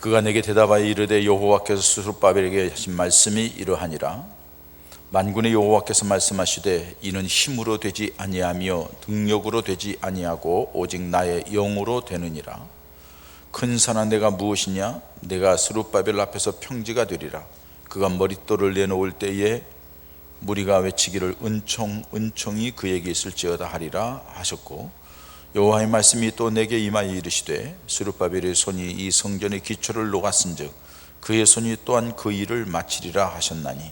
그가 내게 대답하여 이르되 여호와께서 스룹바벨에게 하신 말씀이 이러하니라. 만군의 여호와께서 말씀하시되 이는 힘으로 되지 아니하며 능력으로 되지 아니하고 오직 나의 영으로 되느니라. 큰 산아 내가 무엇이냐? 내가 스룹바벨 앞에서 평지가 되리라. 그가 머릿돌을 내놓을 때에 무리가 외치기를 은총 은총이 그에게 있을지어다 하리라 하셨고, 여호와의 말씀이 또 내게 임하여 이르시되 스룹바벨의 손이 이 성전의 기초를 놓았은즉 그의 손이 또한 그 일을 마치리라 하셨나니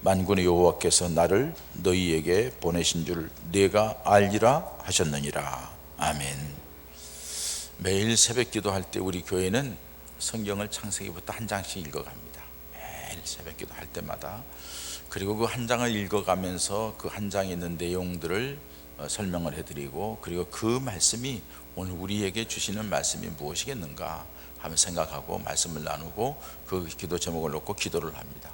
만군의 여호와께서 나를 너희에게 보내신 줄 내가 알리라 하셨느니라. 아멘. 매일 새벽 기도할 때 우리 교회는 성경을 창세기부터 한 장씩 읽어갑니다. 매일 새벽 기도할 때마다. 그리고 그 한 장을 읽어가면서 그 한 장에 있는 내용들을 설명을 해드리고, 그리고 그 말씀이 오늘 우리에게 주시는 말씀이 무엇이겠는가 하며 생각하고 말씀을 나누고 그 기도 제목을 놓고 기도를 합니다.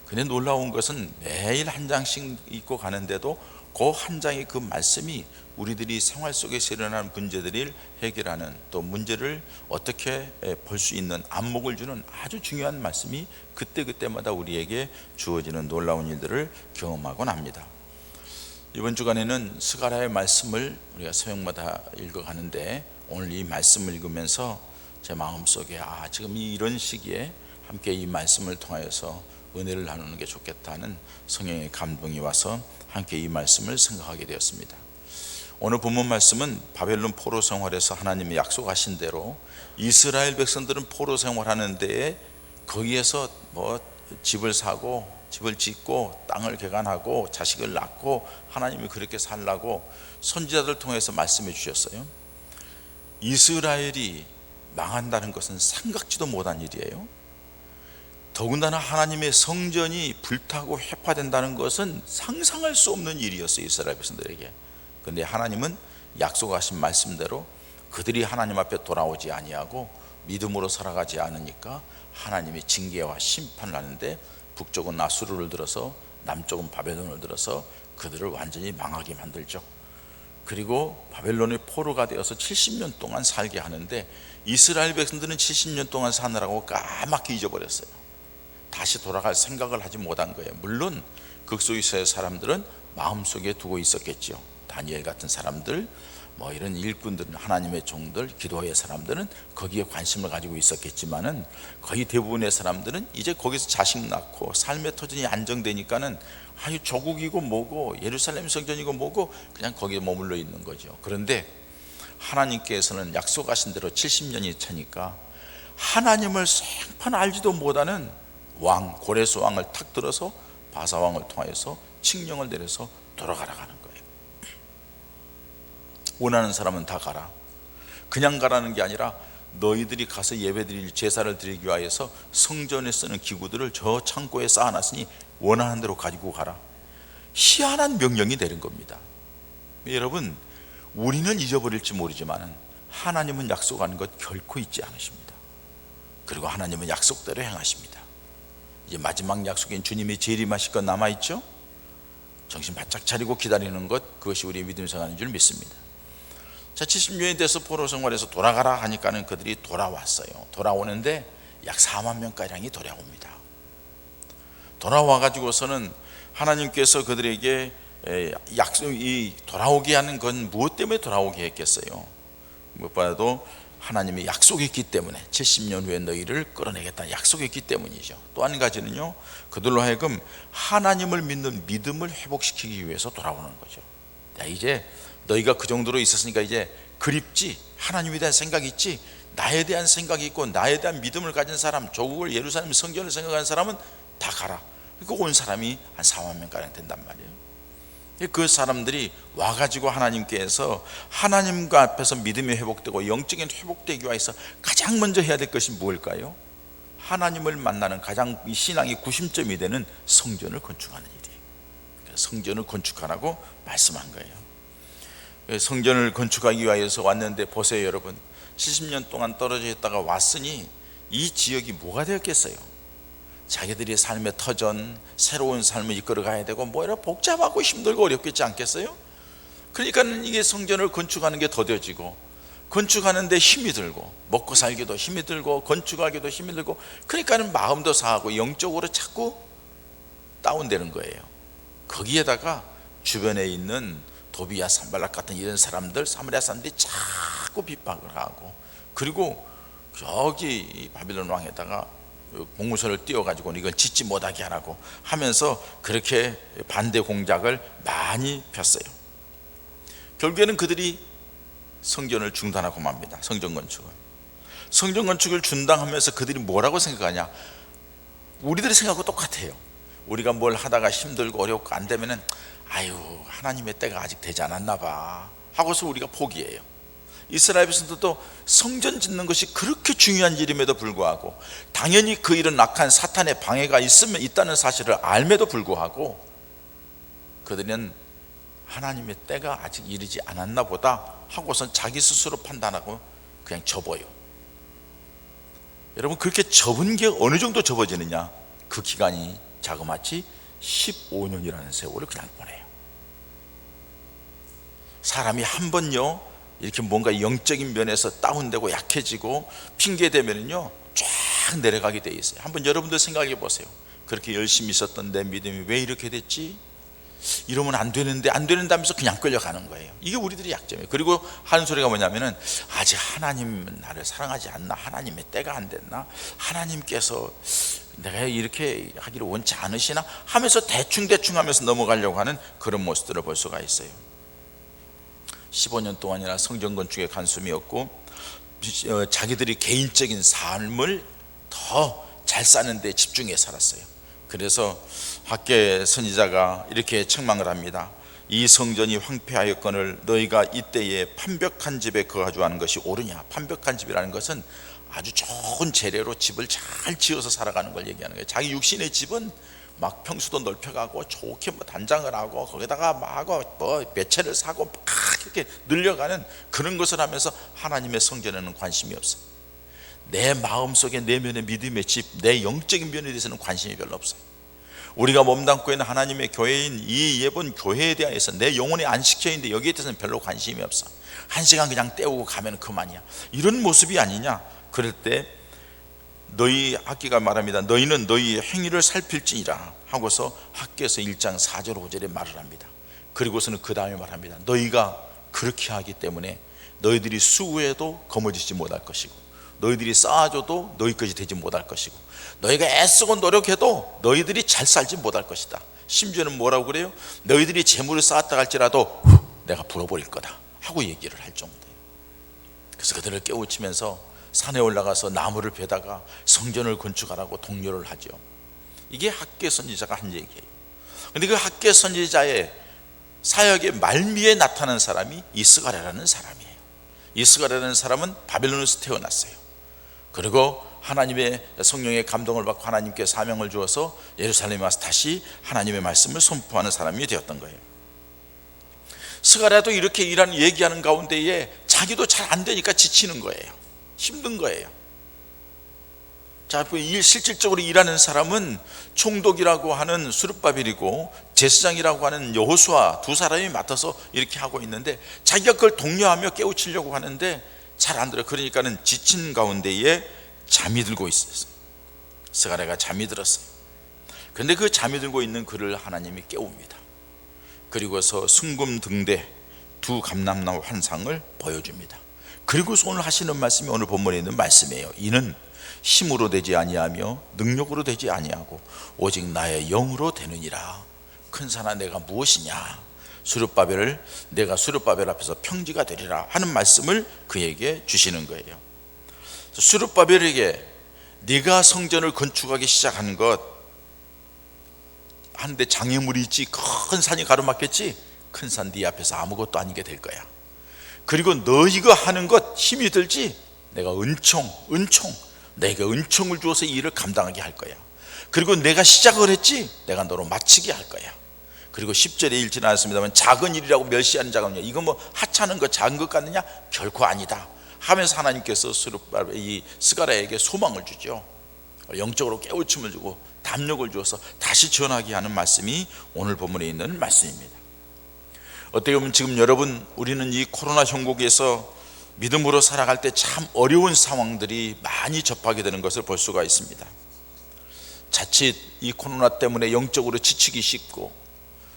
근데 놀라운 것은 매일 한 장씩 읽고 가는데도 그 한 장의 그 말씀이 우리들이 생활 속에서 일어나는 문제들을 해결하는, 또 문제를 어떻게 볼 수 있는 안목을 주는 아주 중요한 말씀이 그때그때마다 우리에게 주어지는 놀라운 일들을 경험하곤 합니다. 이번 주간에는 스가랴의 말씀을 우리가 새벽마다 읽어가는데, 오늘 이 말씀을 읽으면서 제 마음속에 지금 이런 시기에 함께 이 말씀을 통하여서 은혜를 나누는 게 좋겠다는 성령의 감동이 와서 함께 이 말씀을 생각하게 되었습니다. 오늘 본문 말씀은 바벨론 포로 생활에서 하나님이 약속하신 대로 이스라엘 백성들은 포로 생활하는 데에 거기에서 집을 사고 집을 짓고 땅을 개간하고 자식을 낳고 하나님이 그렇게 살라고 선지자들 통해서 말씀해 주셨어요. 이스라엘이 망한다는 것은 생각지도 못한 일이에요. 더군다나 하나님의 성전이 불타고 회파된다는 것은 상상할 수 없는 일이었어요, 이스라엘 백성들에게. 그런데 하나님은 약속하신 말씀대로 그들이 하나님 앞에 돌아오지 아니하고 믿음으로 살아가지 않으니까 하나님이 징계와 심판을 하는데, 북쪽은 아수르를 들어서 남쪽은 바벨론을 들어서 그들을 완전히 망하게 만들죠. 그리고 바벨론의 포로가 되어서 70년 동안 살게 하는데, 이스라엘 백성들은 70년 동안 사느라고 까맣게 잊어버렸어요. 다시 돌아갈 생각을 하지 못한 거예요. 물론 극소이스의 사람들은 마음속에 두고 있었겠죠. 다니엘 같은 사람들, 이런 일꾼들은, 하나님의 종들, 기도의 사람들은 거기에 관심을 가지고 있었겠지만은 거의 대부분의 사람들은 이제 거기서 자식 낳고 삶의 터전이 안정되니까는 조국이고 뭐고 예루살렘 성전이고 뭐고 그냥 거기에 머물러 있는 거죠. 그런데 하나님께서는 약속하신 대로 70년이 차니까 하나님을 생판 알지도 못하는 왕, 고레스 왕을 탁 들어서 바사 왕을 통하여서 칙령을 내려서 돌아가라고 하는 거예요. 원하는 사람은 다 가라. 그냥 가라는 게 아니라 너희들이 가서 예배드릴 제사를 드리기 위하여서 성전에 쓰는 기구들을 저 창고에 쌓아놨으니 원하는 대로 가지고 가라. 희한한 명령이 내린 겁니다. 여러분, 우리는 잊어버릴지 모르지만 하나님은 약속하는 것 결코 잊지 않으십니다. 그리고 하나님은 약속대로 행하십니다. 이제 마지막 약속인 주님이 재림하실 것 남아있죠? 정신 바짝 차리고 기다리는 것, 그것이 우리의 믿음 생활인 줄 믿습니다. 자, 70년이 돼서 포로 생활에서 돌아가라 하니까는 그들이 돌아왔어요. 돌아오는데 약 4만 명가량이 돌아옵니다. 돌아와가지고서는 하나님께서 그들에게 약속이 돌아오게 하는 건 무엇 때문에 돌아오게 했겠어요? 무엇보다도 하나님이 약속했기 때문에 70년 후에 너희를 끌어내겠다는 약속했기 때문이죠. 또 한 가지는요, 그들로 하여금 하나님을 믿는 믿음을 회복시키기 위해서 돌아오는 거죠. 야, 이제 너희가 그 정도로 있었으니까 이제 그립지, 하나님에 대한 생각이 있지, 나에 대한 생각이 있고 나에 대한 믿음을 가진 사람, 조국을, 예루살렘 성전을 생각하는 사람은 다 가라. 그러니까 온 사람이 한 4만 명가량 된단 말이에요. 그 사람들이 와가지고 하나님께서 하나님과 앞에서 믿음이 회복되고 영적인 회복되기 위해서 가장 먼저 해야 될 것이 무엇일까요? 하나님을 만나는 가장 신앙의 구심점이 되는 성전을 건축하는 일이에요. 성전을 건축하라고 말씀한 거예요. 성전을 건축하기 위해서 왔는데 보세요, 여러분. 70년 동안 떨어져 있다가 왔으니 이 지역이 뭐가 되었겠어요? 자기들의 삶의 터전, 새로운 삶을 이끌어 가야 되고 이런 복잡하고 힘들고 어렵겠지 않겠어요? 그러니까 이게 성전을 건축하는 게 더뎌지고, 건축하는데 힘이 들고 먹고 살기도 힘이 들고 건축하기도 힘이 들고, 그러니까는 마음도 상하고 영적으로 자꾸 다운되는 거예요. 거기에다가 주변에 있는 도비야 산발락 같은 이런 사람들, 사마리아 사람들이 자꾸 핍박을 하고, 그리고 저기 바빌론 왕에다가 공무선을 띄워가지고 이걸 짓지 못하게 하라고 하면서 그렇게 반대 공작을 많이 폈어요. 결국에는 그들이 성전을 중단하고 맙니다. 성전 건축을 중단하면서 그들이 뭐라고 생각하냐, 우리들이 생각하고 똑같아요. 우리가 뭘 하다가 힘들고 어렵고 안 되면은 아유, 하나님의 때가 아직 되지 않았나 봐 하고서 우리가 포기해요. 이스라엘 백성들도 성전 짓는 것이 그렇게 중요한 일임에도 불구하고, 당연히 그 일은 악한 사탄의 방해가 있다는 사실을 알매도 불구하고, 그들은 하나님의 때가 아직 이르지 않았나 보다 하고선 자기 스스로 판단하고 그냥 접어요. 여러분, 그렇게 접은 게 어느 정도 접어지느냐, 그 기간이 자그마치 15년이라는 세월을 그냥 보내요. 사람이 한 번요 이렇게 뭔가 영적인 면에서 다운되고 약해지고 핑계대면은요 쫙 내려가게 돼 있어요. 한번 여러분들 생각해 보세요. 그렇게 열심히 있었던 내 믿음이 왜 이렇게 됐지? 이러면 안 되는데 하면서 그냥 끌려가는 거예요. 이게 우리들의 약점이에요. 그리고 하는 소리가 뭐냐면은, 아직 하나님은 나를 사랑하지 않나, 하나님의 때가 안 됐나, 하나님께서 내가 이렇게 하기를 원치 않으시나 하면서 대충 하면서 넘어가려고 하는 그런 모습들을 볼 수가 있어요. 15년 동안이나 성전 건축에 관심이 없고, 자기들이 개인적인 삶을 더 잘 사는 데 집중해 살았어요. 그래서 학개 선지자가 이렇게 책망을 합니다. 이 성전이 황폐하였거늘 너희가 이때에 판벽한 집에 거하주하는 것이 옳으냐. 판벽한 집이라는 것은 아주 좋은 재료로 집을 잘 지어서 살아가는 걸 얘기하는 거예요. 자기 육신의 집은 막 평수도 넓혀가고 좋게 뭐 단장을 하고 거기다가 막 뭐 매체를 사고 막 이렇게 늘려가는 그런 것을 하면서 하나님의 성전에는 관심이 없어요. 내 마음속에 내면의 믿음의 집, 내 영적인 면에 대해서는 관심이 별로 없어요. 우리가 몸담고 있는 하나님의 교회인 이 예본 교회에 대해서 내 영혼이 안식처 있는데 여기에 대해서는 별로 관심이 없어. 한 시간 그냥 때우고 가면 그만이야. 이런 모습이 아니냐. 그럴 때 너희 학기가 말합니다. 너희는 너희 행위를 살필지니라 하고서 학기에서 1장 4절 5절에 말을 합니다. 그리고서는 그 다음에 말합니다. 너희가 그렇게 하기 때문에 너희들이 수고해도 거머쥐지 못할 것이고, 너희들이 쌓아줘도 너희 것이 되지 못할 것이고, 너희가 애쓰고 노력해도 너희들이 잘 살지 못할 것이다. 심지어는 뭐라고 그래요? 너희들이 재물을 쌓았다 할지라도 내가 불어버릴 거다 하고 얘기를 할 정도예요. 그래서 그들을 깨우치면서 산에 올라가서 나무를 베다가 성전을 건축하라고 독려를 하죠. 이게 학개 선지자가 한 얘기예요. 그런데 그 학개 선지자의 사역의 말미에 나타난 사람이 이스가랴라는 사람이에요. 이스가랴라는 사람은 바벨론에서 태어났어요. 그리고 하나님의 성령의 감동을 받고 하나님께 사명을 주어서 예루살렘에 와서 다시 하나님의 말씀을 선포하는 사람이 되었던 거예요. 스가랴도 이렇게 얘기하는 가운데에 자기도 잘 안 되니까 지치는 거예요. 힘든 거예요. 자, 실질적으로 일하는 사람은 총독이라고 하는 수르바벨이고 제사장이라고 하는 여호수아 두 사람이 맡아서 이렇게 하고 있는데, 자기가 그걸 독려하며 깨우치려고 하는데 잘 안 들어요. 그러니까는 지친 가운데에 잠이 들고 있었어요. 스가랴가 잠이 들었어요. 그런데 그 잠이 들고 있는 그를 하나님이 깨웁니다. 그리고서 순금 등대 두 감람나무 환상을 보여줍니다. 그리고서 오늘 하시는 말씀이 오늘 본문에 있는 말씀이에요. 이는 힘으로 되지 아니하며 능력으로 되지 아니하고 오직 나의 영으로 되느니라. 큰 산아 내가 무엇이냐, 내가 수르바벨 앞에서 평지가 되리라 하는 말씀을 그에게 주시는 거예요. 수르바벨에게 네가 성전을 건축하기 시작한 것 한데 장애물이 있지, 큰 산이 가로막겠지, 큰 산 네 앞에서 아무것도 아니게 될 거야. 그리고 너희가 하는 것 힘이 들지, 내가 내가 은총을 주어서 이 일을 감당하게 할 거야. 그리고 내가 시작을 했지, 내가 너로 마치게 할 거야. 그리고 10절에 읽지는 않았습니다만 작은 일이라고 멸시하는 자가 없냐. 이거 뭐 하찮은 것, 작은 것 같느냐? 결코 아니다 하면서 하나님께서 이 스가랴에게 소망을 주죠. 영적으로 깨우침을 주고 담력을 주어서 다시 전하게 하는 말씀이 오늘 본문에 있는 말씀입니다. 어떻게 보면 지금 여러분, 우리는 이 코로나 형국에서 믿음으로 살아갈 때 참 어려운 상황들이 많이 접하게 되는 것을 볼 수가 있습니다. 자칫 이 코로나 때문에 영적으로 지치기 쉽고,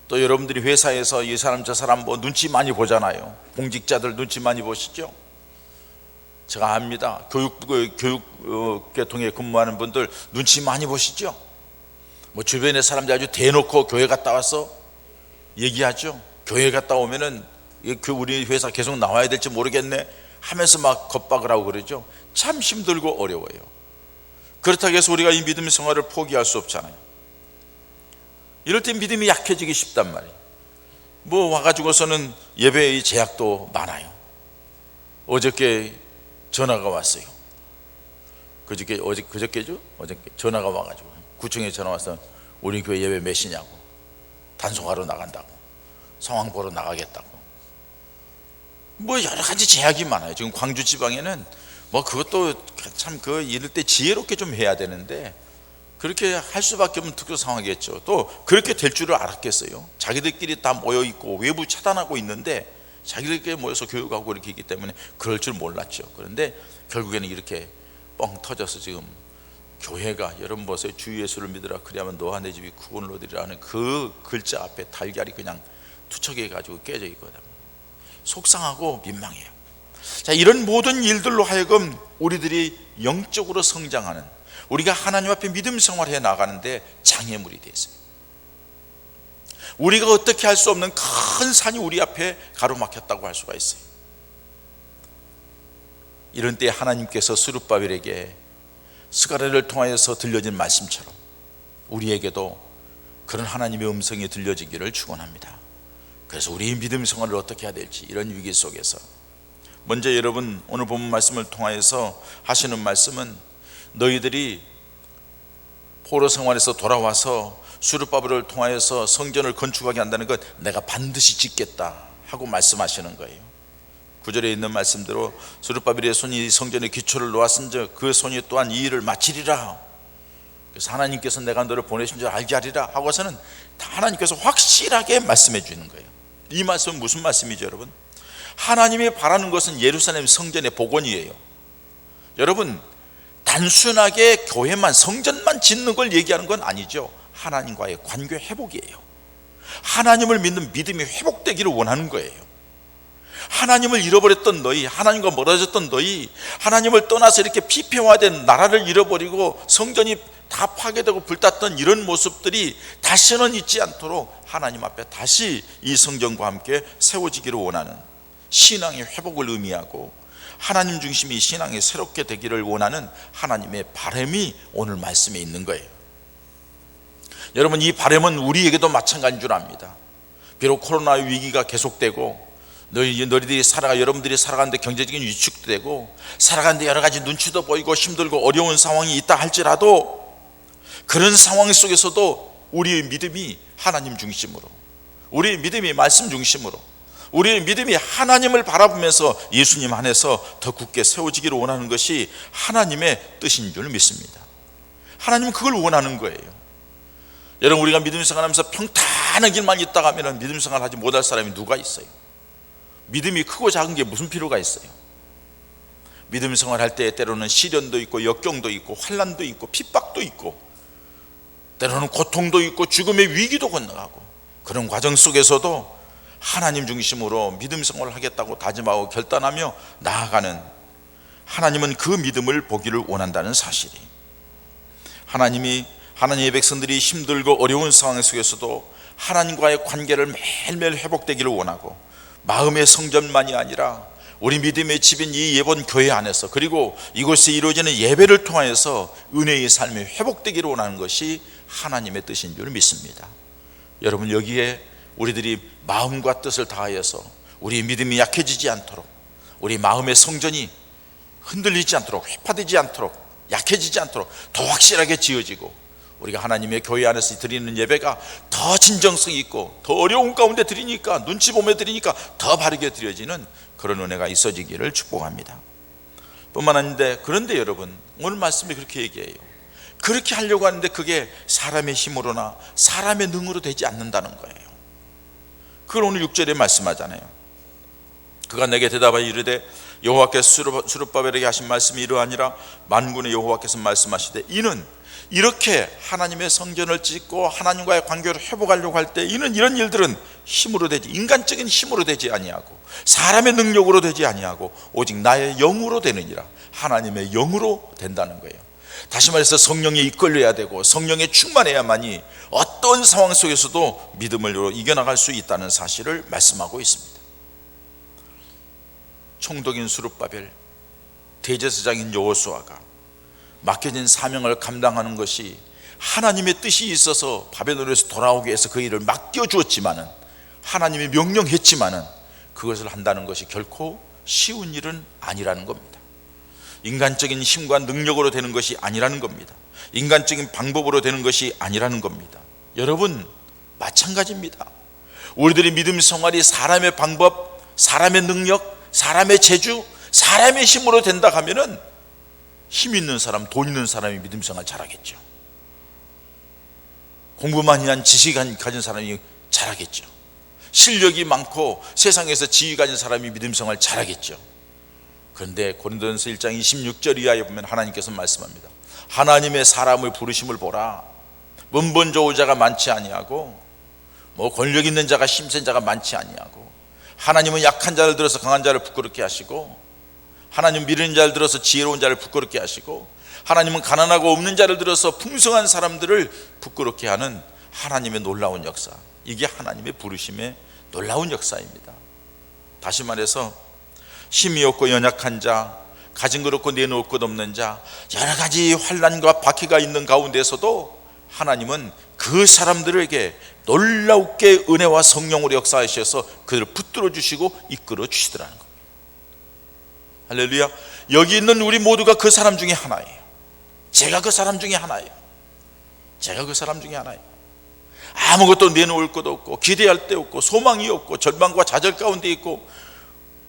또 여러분들이 회사에서 이 사람 저 사람 뭐 눈치 많이 보잖아요. 공직자들 눈치 많이 보시죠? 제가 압니다. 교육계통에 근무하는 분들 눈치 많이 보시죠? 뭐 주변에 사람들 아주 대놓고 교회 갔다 와서 얘기하죠. 교회 갔다 오면은 우리 회사 계속 나와야 될지 모르겠네 하면서 막 겁박을 하고 그러죠. 참 힘들고 어려워요. 그렇다고 해서 우리가 이 믿음 생활을 포기할 수 없잖아요. 이럴 때 믿음이 약해지기 쉽단 말이에요. 뭐 와가지고서는 예배의 제약도 많아요. 어저께 전화가 왔어요. 그저께죠? 어저께 전화가 와가지고 구청에 전화 와서 우리 교회 예배 몇 시냐고, 단속하러 나간다고, 상황 보러 나가겠다고, 뭐 여러 가지 제약이 많아요. 지금 광주 지방에는 뭐 그것도 참 이럴 때 지혜롭게 좀 해야 되는데 그렇게 할 수밖에 없는 특수 상황이겠죠. 또 그렇게 될 줄을 알았겠어요? 자기들끼리 다 모여 있고 외부 차단하고 있는데 자기들끼리 모여서 교육하고 이렇게 있기 때문에 그럴 줄 몰랐죠. 그런데 결국에는 이렇게 뻥 터져서 지금 교회가, 여러분 보세요. 주 예수를 믿으라 그리하면 너와 내 집이 구원을 얻으리라는 그 글자 앞에 달걀이 그냥 투척해 가지고 깨져 있거든요. 속상하고 민망해요. 자, 이런 모든 일들로 하여금 우리들이 영적으로 성장하는, 우리가 하나님 앞에 믿음 생활해 나가는데 장애물이 되어있어요. 우리가 어떻게 할 수 없는 큰 산이 우리 앞에 가로막혔다고 할 수가 있어요. 이런 때 하나님께서 스룹바벨에게 스가랴를 통하여서 들려진 말씀처럼 우리에게도 그런 하나님의 음성이 들려지기를 축원합니다. 그래서 우리의 믿음 생활을 어떻게 해야 될지, 이런 위기 속에서 먼저 여러분 오늘 본문 말씀을 통하여서 하시는 말씀은, 너희들이 포로 생활에서 돌아와서 스룹바벨을 통하여서 성전을 건축하게 한다는 것 내가 반드시 짓겠다 하고 말씀하시는 거예요. 9절에 있는 말씀대로 스룹바벨의 손이 성전의 기초를 놓았은즉 그 손이 또한 이 일을 마치리라. 그래서 하나님께서 내가 너를 보내신 줄 알게 하리라 하고서는 하나님께서 확실하게 말씀해 주는 거예요. 이 말씀은 무슨 말씀이죠, 여러분? 하나님이 바라는 것은 예루살렘 성전의 복원이에요. 여러분, 단순하게 교회만, 성전만 짓는 걸 얘기하는 건 아니죠. 하나님과의 관계 회복이에요. 하나님을 믿는 믿음이 회복되기를 원하는 거예요. 하나님을 잃어버렸던 너희, 하나님과 멀어졌던 너희, 하나님을 떠나서 이렇게 피폐화된 나라를 잃어버리고 성전이 다 파괴되고 불탔던 이런 모습들이 다시는 있지 않도록 하나님 앞에 다시 이 성전과 함께 세워지기를 원하는 신앙의 회복을 의미하고, 하나님 중심이 신앙이 새롭게 되기를 원하는 하나님의 바람이 오늘 말씀에 있는 거예요. 여러분, 이 바람은 우리에게도 마찬가지인 줄 압니다. 비록 코로나 위기가 계속되고 여러분들이 살아가는데 경제적인 위축도 되고 살아가는데 여러 가지 눈치도 보이고 힘들고 어려운 상황이 있다 할지라도, 그런 상황 속에서도 우리의 믿음이 하나님 중심으로, 우리의 믿음이 말씀 중심으로, 우리의 믿음이 하나님을 바라보면서 예수님 안에서 더 굳게 세워지기를 원하는 것이 하나님의 뜻인 줄 믿습니다. 하나님은 그걸 원하는 거예요. 여러분, 우리가 믿음 생활하면서 평탄한 길만 있다가 하면 믿음 생활하지 못할 사람이 누가 있어요? 믿음이 크고 작은 게 무슨 필요가 있어요? 믿음 생활할 때 때로는 시련도 있고 역경도 있고 환난도 있고 핍박도 있고 때로는 고통도 있고 죽음의 위기도 건너가고, 그런 과정 속에서도 하나님 중심으로 믿음 생활을 하겠다고 다짐하고 결단하며 나아가는, 하나님은 그 믿음을 보기를 원한다는 사실이, 하나님의 백성들이 힘들고 어려운 상황 속에서도 하나님과의 관계를 매일매일 회복되기를 원하고, 마음의 성전만이 아니라 우리 믿음의 집인 이 예본 교회 안에서, 그리고 이곳에 이루어지는 예배를 통하여서 은혜의 삶이 회복되기를 원하는 것이 하나님의 뜻인 줄 믿습니다. 여러분, 여기에 우리들이 마음과 뜻을 다하여서 우리 믿음이 약해지지 않도록, 우리 마음의 성전이 흔들리지 않도록, 회파되지 않도록, 약해지지 않도록 더 확실하게 지어지고, 우리가 하나님의 교회 안에서 드리는 예배가 더 진정성 있고 더 어려운 가운데 드리니까, 눈치 보며 드리니까 더 바르게 드려지는 그런 은혜가 있어지기를 축복합니다. 뿐만 아닌데, 그런데 여러분, 오늘 말씀이 그렇게 얘기해요. 그렇게 하려고 하는데 그게 사람의 힘으로나 사람의 능으로 되지 않는다는 거예요. 그걸 오늘 6절에 말씀하잖아요. 그가 내게 대답하여 이르되 여호와께서 스룹바벨에게 하신 말씀이 이러하니라. 만군의 여호와께서 말씀하시되 이는 이렇게 하나님의 성전을 짓고 하나님과의 관계를 회복하려고 할 때 이는 이런 일들은 힘으로 되지, 인간적인 힘으로 되지 아니하고 사람의 능력으로 되지 아니하고 오직 나의 영으로 되느니라. 하나님의 영으로 된다는 거예요. 다시 말해서 성령에 이끌려야 되고 성령에 충만해야만이 어떤 상황 속에서도 믿음으로 이겨나갈 수 있다는 사실을 말씀하고 있습니다. 총독인 스룹바벨, 대제사장인 여호수아가 맡겨진 사명을 감당하는 것이 하나님의 뜻이 있어서 바벨론에서 돌아오기 위해서 그 일을 맡겨주었지만은, 하나님이 명령했지만은 그것을 한다는 것이 결코 쉬운 일은 아니라는 겁니다. 인간적인 힘과 능력으로 되는 것이 아니라는 겁니다. 인간적인 방법으로 되는 것이 아니라는 겁니다. 여러분, 마찬가지입니다. 우리들이 믿음 생활이 사람의 방법, 사람의 능력, 사람의 재주, 사람의 힘으로 된다 하면은 힘 있는 사람, 돈 있는 사람이 믿음 생활 잘하겠죠. 공부 많이 한 지식 가진 사람이 잘하겠죠. 실력이 많고 세상에서 지위 가진 사람이 믿음 생활 잘하겠죠. 그런데 고린도전서 1장 26절 이하에 보면 하나님께서 말씀합니다. 하나님의 사람을 부르심을 보라. 문본 좋은 자가 많지 아니하고 권력 있는 자가 힘센 자가 많지 아니하고, 하나님은 약한 자를 들어서 강한 자를 부끄럽게 하시고, 하나님 미련한 자를 들어서 지혜로운 자를 부끄럽게 하시고, 하나님은 가난하고 없는 자를 들어서 풍성한 사람들을 부끄럽게 하는 하나님의 놀라운 역사, 이게 하나님의 부르심의 놀라운 역사입니다. 다시 말해서 힘이 없고 연약한 자, 가진 것 없고 내놓을 것 없는 자, 여러 가지 환난과 박해가 있는 가운데서도 하나님은 그 사람들에게 놀랍게 은혜와 성령으로 역사하셔서 그들을 붙들어 주시고 이끌어 주시더라는 겁니다. 할렐루야. 여기 있는 우리 모두가 그 사람 중에 하나예요. 제가 그 사람 중에 하나예요. 제가 그 사람 중에 하나예요. 아무것도 내놓을 것도 없고 기대할 데 없고 소망이 없고 절망과 좌절 가운데 있고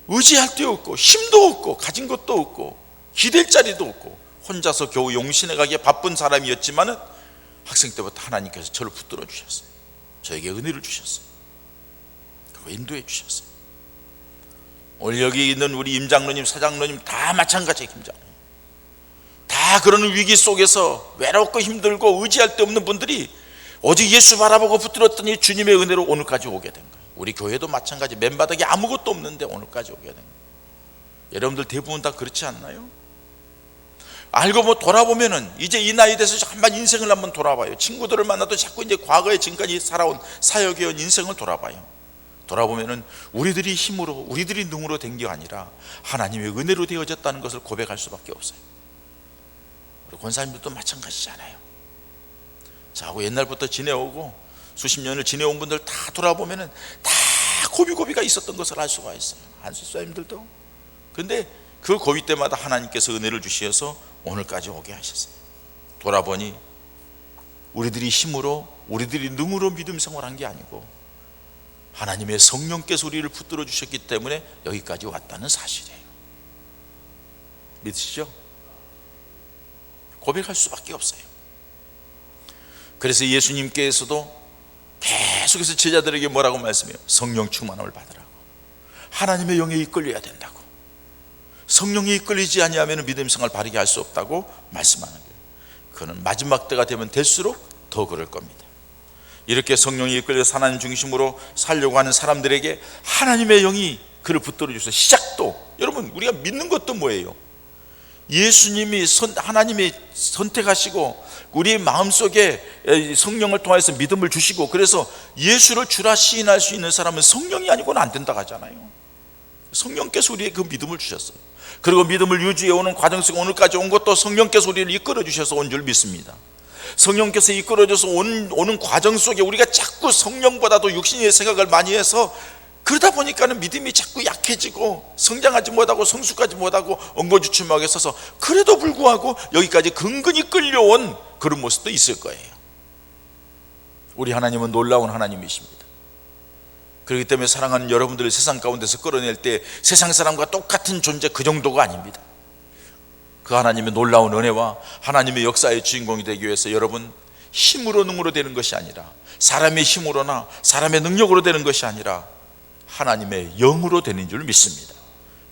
의지할 데 없고 힘도 없고 가진 것도 없고 기댈 자리도 없고 혼자서 겨우 용신에 가기에 바쁜 사람이었지만은 학생 때부터 하나님께서 저를 붙들어 주셨어요. 저에게 은혜를 주셨어요. 그리고 인도해 주셨어요. 오늘 여기 있는 우리 임장로님, 사장로님 다 마찬가지예요. 임장로님 다 그런 위기 속에서 외롭고 힘들고 의지할 데 없는 분들이 오직 예수 바라보고 붙들었더니 주님의 은혜로 오늘까지 오게 된 거예요. 우리 교회도 마찬가지, 맨바닥에 아무것도 없는데 오늘까지 오게 된 거예요. 여러분들 대부분 다 그렇지 않나요? 알고 돌아보면은 이제 이 나이 돼서 한번 인생을 한번 돌아봐요. 친구들을 만나도 자꾸 이제 과거에 지금까지 살아온 사역의 인생을 돌아봐요. 돌아보면은 우리들이 힘으로, 우리들이 능으로 된 게 아니라 하나님의 은혜로 되어졌다는 것을 고백할 수밖에 없어요. 우리 권사님들도 마찬가지잖아요. 자, 옛날부터 지내오고 수십 년을 지내온 분들 다 돌아보면은 다 고비고비가 있었던 것을 알 수가 있어요. 안수사님들도. 근데 그 고비 때마다 하나님께서 은혜를 주셔서 오늘까지 오게 하셨어요. 돌아보니 우리들이 힘으로, 우리들이 능으로 믿음 생활한 게 아니고 하나님의 성령께서 우리를 붙들어 주셨기 때문에 여기까지 왔다는 사실이에요. 믿으시죠? 고백할 수밖에 없어요. 그래서 예수님께서도 계속해서 제자들에게 뭐라고 말씀해요? 성령 충만함을 받으라고. 하나님의 영에 이끌려야 된다고. 성령에 이끌리지 아니하면 믿음 생활을 바르게 할 수 없다고 말씀하는 거예요. 그는 마지막 때가 되면 될수록 더 그럴 겁니다. 이렇게 성령이 이끌려서 하나님 중심으로 살려고 하는 사람들에게 하나님의 영이 그를 붙들어 주셔서 시작도, 여러분 우리가 믿는 것도 뭐예요? 예수님이 하나님이 선택하시고 우리의 마음속에 성령을 통해서 믿음을 주시고, 그래서 예수를 주라 시인할 수 있는 사람은 성령이 아니고는 안 된다고 하잖아요. 성령께서 우리에게 그 믿음을 주셨어요. 그리고 믿음을 유지해 오는 과정 속에 오늘까지 온 것도 성령께서 우리를 이끌어 주셔서 온 줄 믿습니다. 성령께서 이끌어줘서 오는 과정 속에 우리가 자꾸 성령보다도 육신의 생각을 많이 해서 그러다 보니까는 믿음이 자꾸 약해지고 성장하지 못하고 성숙하지 못하고 엉거주춤하게 서서, 그래도 불구하고 여기까지 근근히 끌려온 그런 모습도 있을 거예요. 우리 하나님은 놀라운 하나님이십니다. 그렇기 때문에 사랑하는 여러분들을 세상 가운데서 끌어낼 때 세상 사람과 똑같은 존재, 그 정도가 아닙니다. 그 하나님의 놀라운 은혜와 하나님의 역사의 주인공이 되기 위해서 여러분 힘으로 능으로 되는 것이 아니라, 사람의 힘으로나 사람의 능력으로 되는 것이 아니라 하나님의 영으로 되는 줄 믿습니다.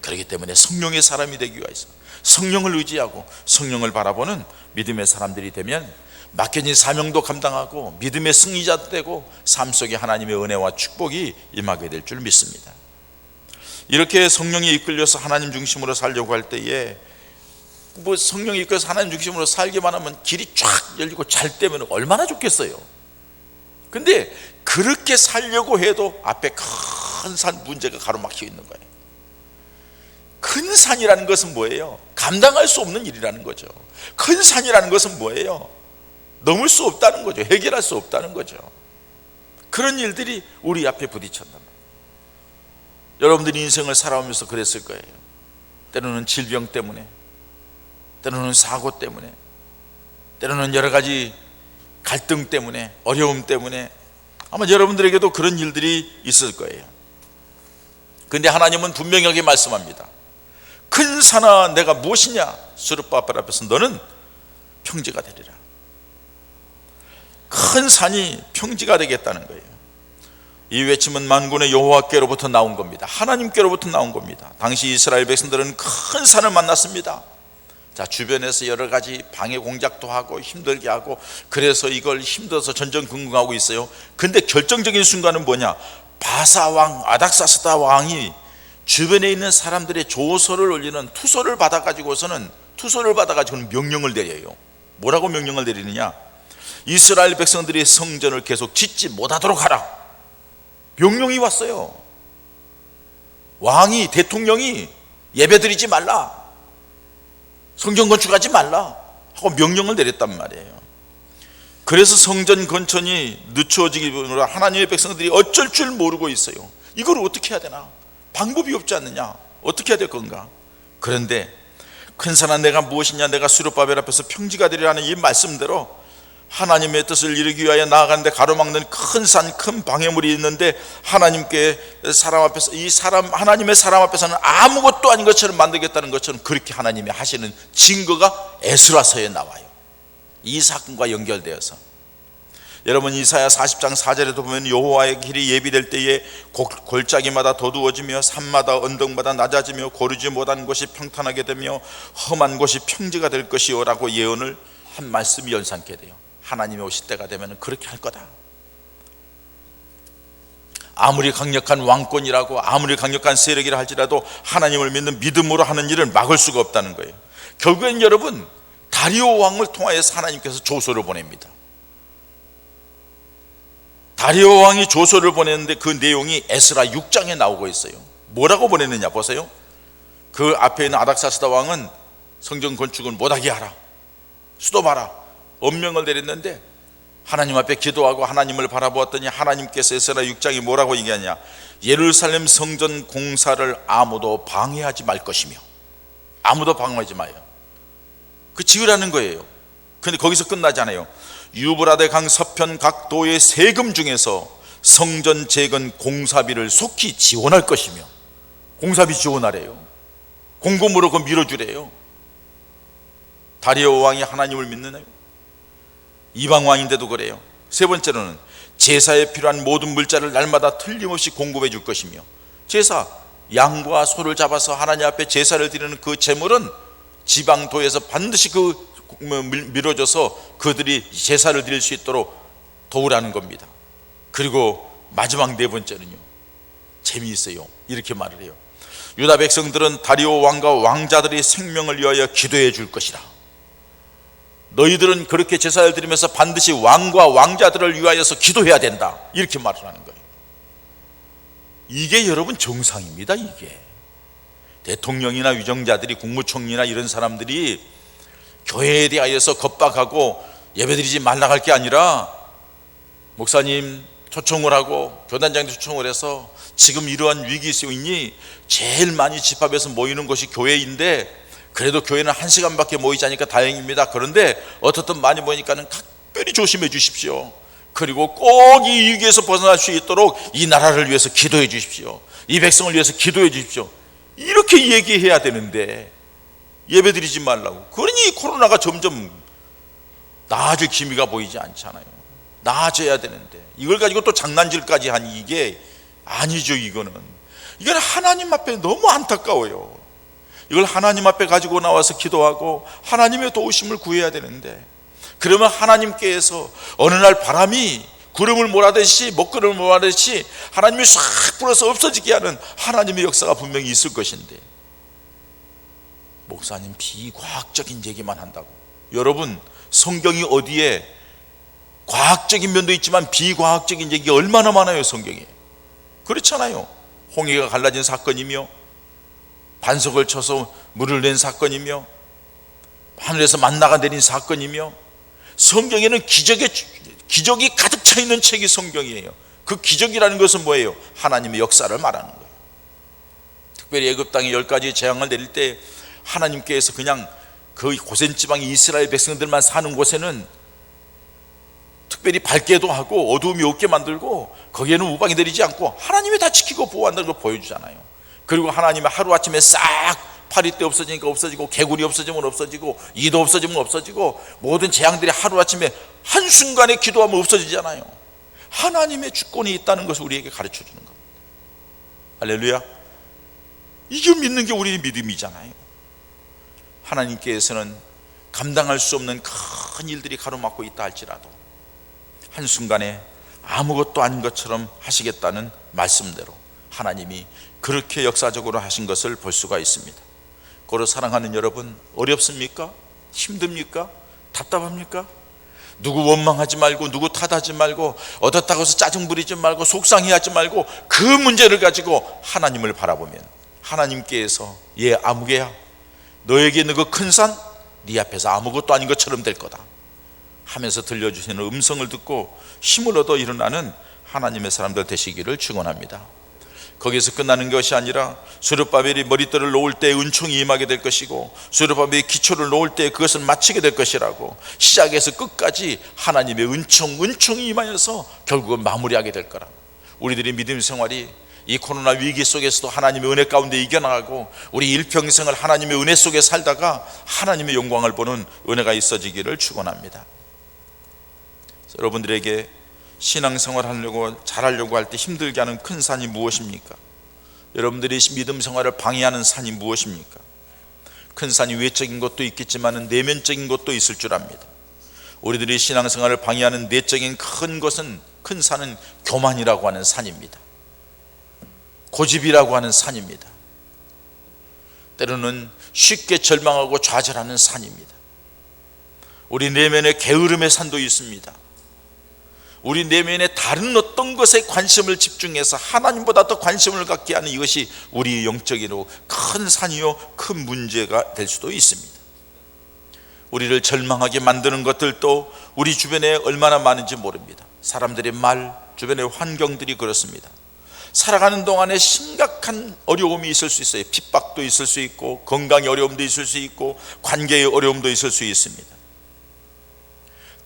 그렇기 때문에 성령의 사람이 되기 위해서 성령을 의지하고 성령을 바라보는 믿음의 사람들이 되면 맡겨진 사명도 감당하고 믿음의 승리자도 되고 삶 속에 하나님의 은혜와 축복이 임하게 될 줄 믿습니다. 이렇게 성령이 이끌려서 하나님 중심으로 살려고 할 때에 성령이 이끌려서 하나님 중심으로 살기만 하면 길이 쫙 열리고 잘 되면 얼마나 좋겠어요. 근데 그렇게 살려고 해도 앞에 큰 산 문제가 가로막혀 있는 거예요. 큰 산이라는 것은 뭐예요? 감당할 수 없는 일이라는 거죠. 큰 산이라는 것은 뭐예요? 넘을 수 없다는 거죠. 해결할 수 없다는 거죠. 그런 일들이 우리 앞에 부딪힌단 말이에요. 여러분들이 인생을 살아오면서 그랬을 거예요. 때로는 질병 때문에, 때로는 사고 때문에, 때로는 여러 가지 갈등 때문에, 어려움 때문에 아마 여러분들에게도 그런 일들이 있을 거예요. 그런데 하나님은 분명하게 말씀합니다. 큰 산아 내가 무엇이냐? 스룹바벨 앞에서 너는 평지가 되리라. 큰 산이 평지가 되겠다는 거예요. 이 외침은 만군의 여호와께로부터 나온 겁니다. 하나님께로부터 나온 겁니다. 당시 이스라엘 백성들은 큰 산을 만났습니다. 자, 주변에서 여러 가지 방해 공작도 하고 힘들게 하고 그래서 이걸 힘들어서 전전긍긍하고 있어요. 근데 결정적인 순간은 뭐냐? 바사 왕 아닥사스다 왕이 주변에 있는 사람들의 조소를 올리는 투소를 받아가지고는 명령을 내려요. 뭐라고 명령을 내리느냐? 이스라엘 백성들이 성전을 계속 짓지 못하도록 하라. 명령이 왔어요. 왕이, 대통령이 예배드리지 말라, 성전 건축하지 말라 하고 명령을 내렸단 말이에요. 그래서 성전 건축이 늦춰지기로 하나님의 백성들이 어쩔 줄 모르고 있어요. 이걸 어떻게 해야 되나? 방법이 없지 않느냐? 어떻게 해야 될 건가? 그런데 큰 산아 내가 무엇이냐? 내가 스룹바벨 앞에서 평지가 되리라는 이 말씀대로 하나님의 뜻을 이루기 위하여 나아가는데 가로막는 큰 산, 큰 방해물이 있는데 하나님의 사람 앞에서는 아무것도 아닌 것처럼 만들겠다는 것처럼 그렇게 하나님이 하시는 증거가 에스라서에 나와요. 이 사건과 연결되어서 여러분 이사야 40장 4절에도 보면 여호와의 길이 예비될 때에 골짜기마다 도두어지며 산마다 언덕마다 낮아지며 고르지 못한 곳이 평탄하게 되며 험한 곳이 평지가 될 것이요 라고 예언을 한 말씀이 연상케 돼요. 하나님이 오실 때가 되면 그렇게 할 거다. 아무리 강력한 왕권이라고 아무리 강력한 세력이라 할지라도 하나님을 믿는 믿음으로 하는 일을 막을 수가 없다는 거예요. 결국엔 여러분 다리오 왕을 통하여서 하나님께서 조서를 보냅니다. 다리오 왕이 조서를 보냈는데 그 내용이 에스라 6장에 나오고 있어요. 뭐라고 보냈느냐 보세요. 그 앞에 있는 아닥사스다 왕은 성전 건축을 못하게 하라, 수도봐라 엄명을 내렸는데 하나님 앞에 기도하고 하나님을 바라보았더니 하나님께서 에스라 6장이 뭐라고 얘기하냐? 예루살렘 성전 공사를 아무도 방해하지 말 것이며, 아무도 방해하지 마요. 그 지으라는 거예요. 그런데 거기서 끝나지 않아요. 유브라데 강 서편 각 도의 세금 중에서 성전 재건 공사비를 속히 지원할 것이며, 공사비 지원하래요. 공금으로 그거 밀어주래요. 다리오 왕이 하나님을 믿는 이방 왕인데도 그래요. 세 번째로는 제사에 필요한 모든 물자를 날마다 틀림없이 공급해 줄 것이며, 제사 양과 소를 잡아서 하나님 앞에 제사를 드리는 그 제물은 지방도에서 반드시 밀어줘서 그들이 제사를 드릴 수 있도록 도우라는 겁니다. 그리고 마지막 네 번째는요, 재미있어요. 이렇게 말을 해요. 유다 백성들은 다리오 왕과 왕자들이 생명을 위하여 기도해 줄 것이라. 너희들은 그렇게 제사를 드리면서 반드시 왕과 왕자들을 위하여서 기도해야 된다. 이렇게 말을 하는 거예요. 이게 여러분 정상입니다. 이게 대통령이나 위정자들이, 국무총리나 이런 사람들이 교회에 대하여서 겁박하고 예배드리지 말라 할 게 아니라 목사님 초청을 하고 교단장도 초청을 해서 지금 이러한 위기 있으니 제일 많이 집합해서 모이는 것이 교회인데 그래도 교회는 1시간밖에 모이지 않으니까 다행입니다. 그런데 어떻든 많이 모이니까는 각별히 조심해 주십시오. 그리고 꼭 이 위기에서 벗어날 수 있도록 이 나라를 위해서 기도해 주십시오. 이 백성을 위해서 기도해 주십시오. 이렇게 얘기해야 되는데 예배드리지 말라고. 그러니 코로나가 점점 나아질 기미가 보이지 않잖아요. 나아져야 되는데 이걸 가지고 또 장난질까지 한 이게 아니죠. 이거는 이건 하나님 앞에 너무 안타까워요. 이걸 하나님 앞에 가지고 나와서 기도하고 하나님의 도우심을 구해야 되는데, 그러면 하나님께서 어느 날 바람이 구름을 몰아내듯이, 먹구름을 몰아내듯이 하나님이 싹 불어서 없어지게 하는 하나님의 역사가 분명히 있을 것인데, 목사님 비과학적인 얘기만 한다고. 여러분, 성경이 어디에 과학적인 면도 있지만 비과학적인 얘기가 얼마나 많아요. 성경에 그렇잖아요. 홍해가 갈라진 사건이며, 반석을 쳐서 물을 낸 사건이며, 하늘에서 만나가 내린 사건이며, 성경에는 기적이 가득 차 있는 책이 성경이에요. 그 기적이라는 것은 뭐예요? 하나님의 역사를 말하는 거예요. 특별히 애굽 땅에 10가지 재앙을 내릴 때 하나님께서 그냥 그 고센지방 이스라엘 백성들만 사는 곳에는 특별히 밝게도 하고 어두움이 없게 만들고, 거기에는 우박이 내리지 않고 하나님이 다 지키고 보호한다는 걸 보여주잖아요. 그리고 하나님이 하루아침에 싹 파리떼 없어지니까 없어지고, 개구리 없어지면 없어지고, 이도 없어지면 없어지고, 모든 재앙들이 하루아침에 한순간에 기도하면 없어지잖아요. 하나님의 주권이 있다는 것을 우리에게 가르쳐 주는 겁니다. 할렐루야. 이게 믿는 게 우리의 믿음이잖아요. 하나님께서는 감당할 수 없는 큰 일들이 가로막고 있다 할지라도 한순간에 아무것도 아닌 것처럼 하시겠다는 말씀대로 하나님이 그렇게 역사적으로 하신 것을 볼 수가 있습니다. 고로 사랑하는 여러분, 어렵습니까? 힘듭니까? 답답합니까? 누구 원망하지 말고, 누구 탓하지 말고, 얻었다고 해서 짜증 부리지 말고, 속상해하지 말고, 그 문제를 가지고 하나님을 바라보면 하나님께서 얘 아무개야, 너에게 있는 그 큰 산 네 앞에서 아무것도 아닌 것처럼 될 거다 하면서 들려주시는 음성을 듣고 힘을 얻어 일어나는 하나님의 사람들 되시기를 축원합니다. 거기서 끝나는 것이 아니라 스룹바벨이 머리털을 놓을 때 은총이 임하게 될 것이고, 스룹바벨이 기초를 놓을 때 그것을 마치게 될 것이라고, 시작에서 끝까지 하나님의 은총이 임하여서 결국은 마무리하게 될 거라고. 우리들의 믿음 생활이 이 코로나 위기 속에서도 하나님의 은혜 가운데 이겨나가고, 우리 일평생을 하나님의 은혜 속에 살다가 하나님의 영광을 보는 은혜가 있어지기를 축원합니다. 여러분들에게 신앙생활 하려고 잘하려고 할 때 힘들게 하는 큰 산이 무엇입니까? 여러분들이 믿음 생활을 방해하는 산이 무엇입니까? 큰 산이 외적인 것도 있겠지만 내면적인 것도 있을 줄 압니다. 우리들이 신앙생활을 방해하는 내적인 큰 산은 교만이라고 하는 산입니다. 고집이라고 하는 산입니다. 때로는 쉽게 절망하고 좌절하는 산입니다. 우리 내면에 게으름의 산도 있습니다. 우리 내면에 다른 어떤 것에 관심을 집중해서 하나님보다 더 관심을 갖게 하는 이것이 우리 영적으로 큰 산이요, 큰 문제가 될 수도 있습니다. 우리를 절망하게 만드는 것들도 우리 주변에 얼마나 많은지 모릅니다. 사람들의 말, 주변의 환경들이 그렇습니다. 살아가는 동안에 심각한 어려움이 있을 수 있어요. 핍박도 있을 수 있고, 건강의 어려움도 있을 수 있고, 관계의 어려움도 있을 수 있습니다.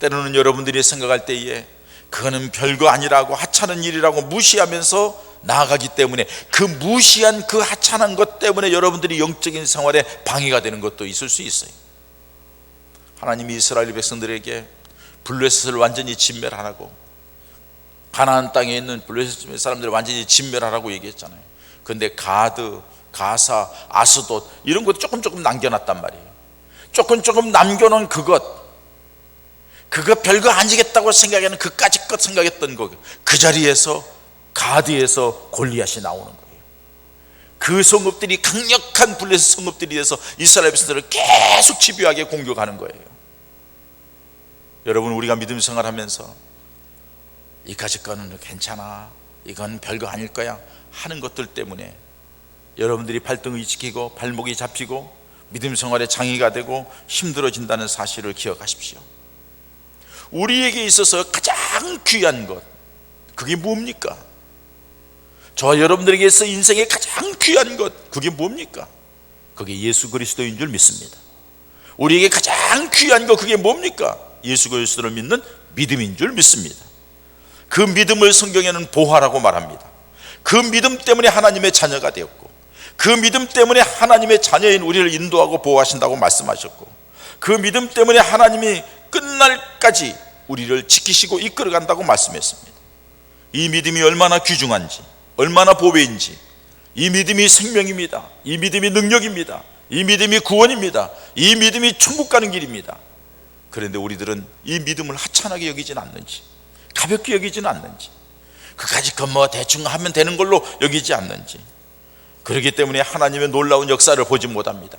때로는 여러분들이 생각할 때에 그거는 별거 아니라고, 하찮은 일이라고 무시하면서 나아가기 때문에, 그 무시한 그 하찮은 것 때문에 여러분들이 영적인 생활에 방해가 되는 것도 있을 수 있어요. 하나님이 이스라엘 백성들에게 블레셋을 완전히 진멸하라고, 가나안 땅에 있는 블레셋 사람들을 완전히 진멸하라고 얘기했잖아요. 그런데 가드, 가사, 아스돗 이런 것도 조금 남겨놨단 말이에요. 조금 남겨놓은 그거 별거 아니겠다고 생각하는 그까짓 것 생각했던 거, 그 자리에서 가드에서 골리앗이 나오는 거예요. 그 성읍들이, 강력한 블레셋 성읍들이 돼서 이스라엘 백성들을 계속 집요하게 공격하는 거예요. 여러분, 우리가 믿음 생활하면서 이까짓 거는 괜찮아, 이건 별거 아닐 거야 하는 것들 때문에 여러분들이 발등이 찍히고 발목이 잡히고 믿음 생활에 장애가 되고 힘들어진다는 사실을 기억하십시오. 우리에게 있어서 가장 귀한 것, 그게 뭡니까? 저와 여러분들에게 있어 인생의 가장 귀한 것, 그게 뭡니까? 그게 예수 그리스도인 줄 믿습니다. 우리에게 가장 귀한 것, 그게 뭡니까? 예수 그리스도를 믿는 믿음인 줄 믿습니다. 그 믿음을 성경에는 보화라고 말합니다. 그 믿음 때문에 하나님의 자녀가 되었고, 그 믿음 때문에 하나님의 자녀인 우리를 인도하고 보호하신다고 말씀하셨고, 그 믿음 때문에 하나님이 끝날까지 우리를 지키시고 이끌어간다고 말씀했습니다. 이 믿음이 얼마나 귀중한지, 얼마나 보배인지 이 믿음이 생명입니다. 이 믿음이 능력입니다. 이 믿음이 구원입니다. 이 믿음이 천국 가는 길입니다. 그런데 우리들은 이 믿음을 하찮게 여기지는 않는지, 가볍게 여기지는 않는지, 그까짓 건 뭐 대충 하면 되는 걸로 여기지 않는지, 그렇기 때문에 하나님의 놀라운 역사를 보지 못합니다.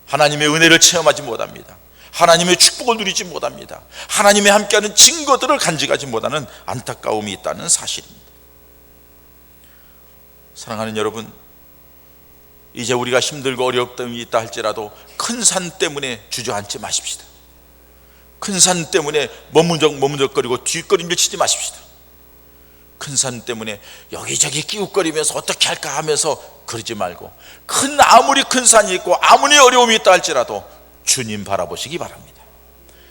하나님의 은혜를 체험하지 못합니다. 하나님의 축복을 누리지 못합니다. 하나님의 함께하는 증거들을 간직하지 못하는 안타까움이 있다는 사실입니다. 사랑하는 여러분, 이제 우리가 힘들고 어려움이 있다 할지라도 큰 산 때문에 주저앉지 마십시다. 큰 산 때문에 머문적거리고 뒷걸음질 치지 마십시다. 큰 산 때문에 여기저기 끼웃거리면서 어떻게 할까 하면서 그러지 말고, 아무리 큰 산이 있고 아무리 어려움이 있다 할지라도 주님 바라보시기 바랍니다.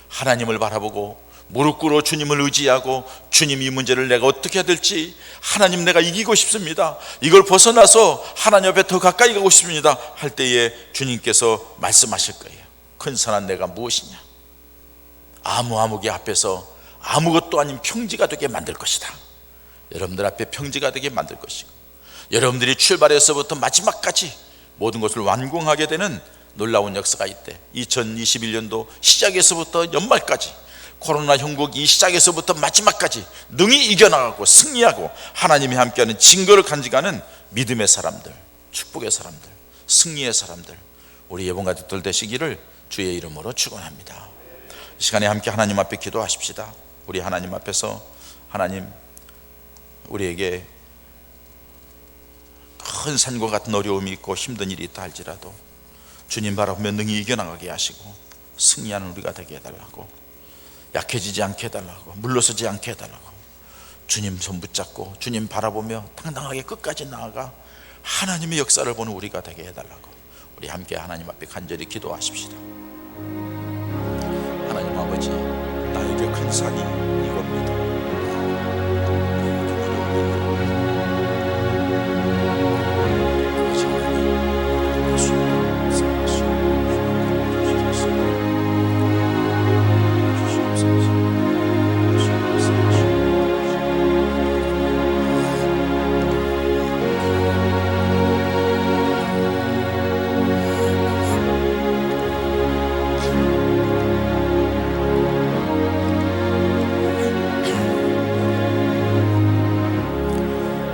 하나님을 바라보고 무릎 꿇어 주님을 의지하고, 주님 이 문제를 내가 어떻게 해야 될지, 하나님 내가 이기고 싶습니다, 이걸 벗어나서 하나님 앞에 더 가까이 가고 싶습니다 할 때에 주님께서 말씀하실 거예요. 큰 산은 내가 무엇이냐? 아무개 앞에서 아무것도 아닌 평지가 되게 만들 것이다. 여러분들 앞에 평지가 되게 만들 것이고, 여러분들이 출발에서부터 마지막까지 모든 것을 완공하게 되는 놀라운 역사가 있대. 2021년도 시작에서부터 연말까지, 코로나 형국 이 시작에서부터 마지막까지 능히 이겨나가고 승리하고 하나님이 함께하는 증거를 간직하는 믿음의 사람들, 축복의 사람들, 승리의 사람들, 우리 예봉가족들 되시기를 주의 이름으로 축원합니다. 이 시간에 함께 하나님 앞에 기도하십시다. 우리 하나님 앞에서, 하나님, 우리에게 큰 산과 같은 어려움이 있고 힘든 일이 있다 할지라도 주님 바라보며 능히 이겨나가게 하시고 승리하는 우리가 되게 해달라고, 약해지지 않게 해달라고, 물러서지 않게 해달라고, 주님 손 붙잡고 주님 바라보며 당당하게 끝까지 나아가 하나님의 역사를 보는 우리가 되게 해달라고, 우리 함께 하나님 앞에 간절히 기도하십시다. 하나님 아버지, 나에게 큰 산이 이겁니다.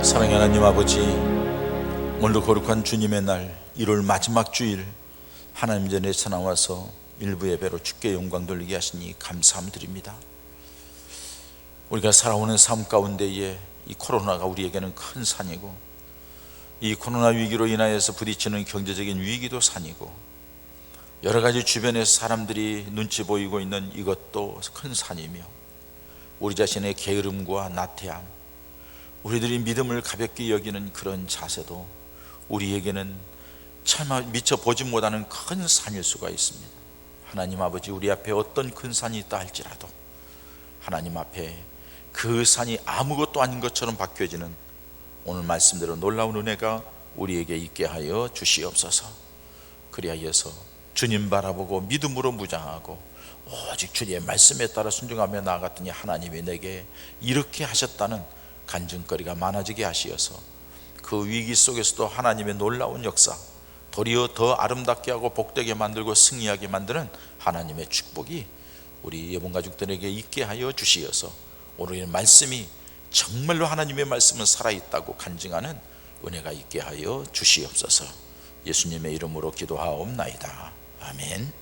사랑의 하나님 아버지, 오늘도 거룩한 주님의 날 1월 마지막 주일 하나님 전에 나와서 일부 예배로 주께 영광 돌리게 하시니 감사함 드립니다. 우리가 살아오는 삶 가운데에 이 코로나가 우리에게는 큰 산이고, 이 코로나 위기로 인하여서 부딪히는 경제적인 위기도 산이고, 여러 가지 주변에서 사람들이 눈치 보이고 있는 이것도 큰 산이며, 우리 자신의 게으름과 나태함, 우리들이 믿음을 가볍게 여기는 그런 자세도 우리에게는 차마 미처 보지 못하는 큰 산일 수가 있습니다. 하나님 아버지, 우리 앞에 어떤 큰 산이 있다 할지라도 하나님 앞에 그 산이 아무것도 아닌 것처럼 바뀌어지는 오늘 말씀대로 놀라운 은혜가 우리에게 있게 하여 주시옵소서. 그리하여서 주님 바라보고 믿음으로 무장하고 오직 주님의 말씀에 따라 순종하며 나아갔더니 하나님이 내게 이렇게 하셨다는 간증거리가 많아지게 하시어서 그 위기 속에서도 하나님의 놀라운 역사, 도리어 더 아름답게 하고 복되게 만들고 승리하게 만드는 하나님의 축복이 우리 예봉가족들에게 있게 하여 주시어서 오늘의 말씀이 정말로 하나님의 말씀은 살아있다고 간증하는 은혜가 있게 하여 주시옵소서. 예수님의 이름으로 기도하옵나이다. 아멘.